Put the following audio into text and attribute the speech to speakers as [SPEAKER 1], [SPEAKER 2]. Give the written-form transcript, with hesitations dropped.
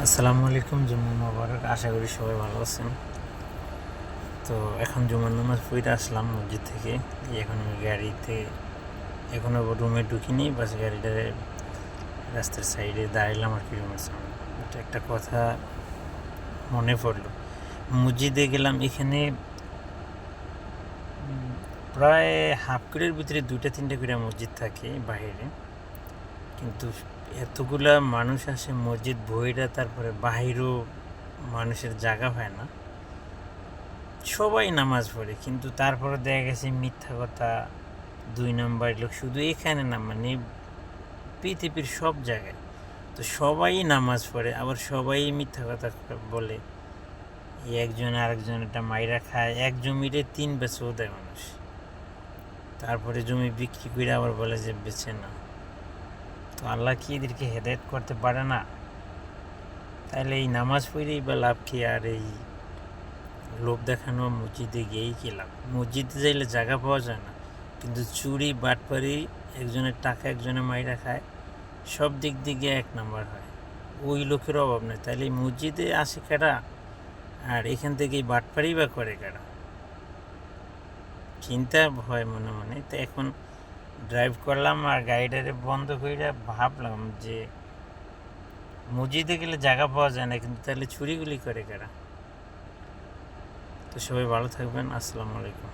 [SPEAKER 1] আসসালামু আলাইকুম, জুম্মা মোবারক। আশা করি সবাই ভালো আছেন। তো এখন জুমার নামাজ পড়ে আসলাম মসজিদ থেকে। এখন আমি গাড়িতে এখনও রুমে ঢুকিনি, বাস গাড়িটা রাস্তার সাইডে দাঁড়ালাম আর কি, রুমের সামনে। এটা একটা কথা মনে পড়লো, মসজিদে গেলাম। এখানে প্রায় হাফ কিলোর ভিতরে 2-3টা করে মসজিদ থাকে বাইরে, কিন্তু এতগুলা মানুষ আসে মসজিদ ভইরা, তারপরে বাহিরও মানুষের জায়গা হয় না, সবাই নামাজ পড়ে। কিন্তু তারপরে দেখা গেছে মিথ্যা কথা, 2 নম্বর লোক শুধু এখানে না, মানে পৃথিবীর সব জায়গায়। তো সবাই নামাজ পড়ে, আবার সবাই মিথ্যা কথা বলে। একজন আরেকজনটা মাইরা খায়, এক জমিরে 3 বেচেও দেয় মানুষ। তারপরে জমি বিক্রি করে আবার বলে যে বেচে না। তো আল্লাহ কি এদেরকে হেদায়েত করতে পারে না? তাহলে এই নামাজ পড়েই বা লাভ কি? আর এই লোভ দেখানো মসজিদে গিয়েই কি লাভ? মসজিদে যাইলে জায়গা পাওয়া যায় না, কিন্তু চুরি বাটপারি, একজনের টাকা একজনের মাইরা খায়, সব দিক দিয়ে 1 নম্বর হয়। ওই লোকের অভাব নেই। তাহলে এই মসজিদে আসে কারা, আর এখান থেকেই বাটপারি বা করে কারা? চিন্তা হয় মনে মনে। তো এখন ড্রাইভ করলাম আর গাড়িটারে বন্ধ করে ভাবলাম যে মসজিদে গেলে জায়গা পাওয়া যায় না, কিন্তু তাহলে চুরিগুলি করে কারা? তো সবাই ভালো থাকবেন। আসসালামু আলাইকুম।